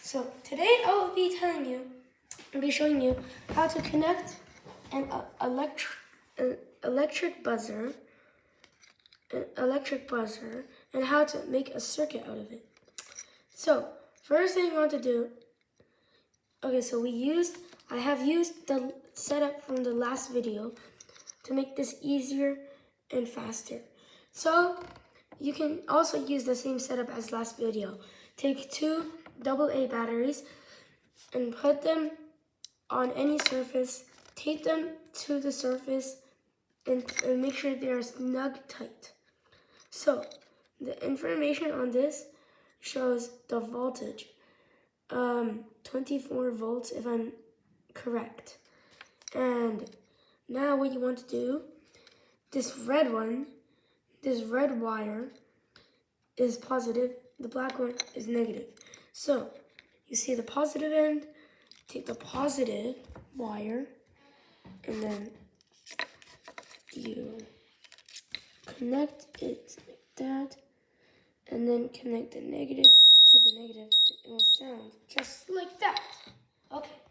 So today I'll be showing you how to connect an electric buzzer, and how to make a circuit out of it. So first thing you want to do, so I have used the setup from the last video to make this easier and faster. So you can also use the same setup as last video. Take two AA batteries and put them on any surface, tape them to the surface, and make sure they are snug tight. So the information on this shows the voltage, 24 volts if I'm correct. And now what you want to do, this red wire is positive, the black one is negative. So you see the positive end, take the positive wire, and then you connect it like that, and then connect the negative to the negative. It will sound just like that. Okay.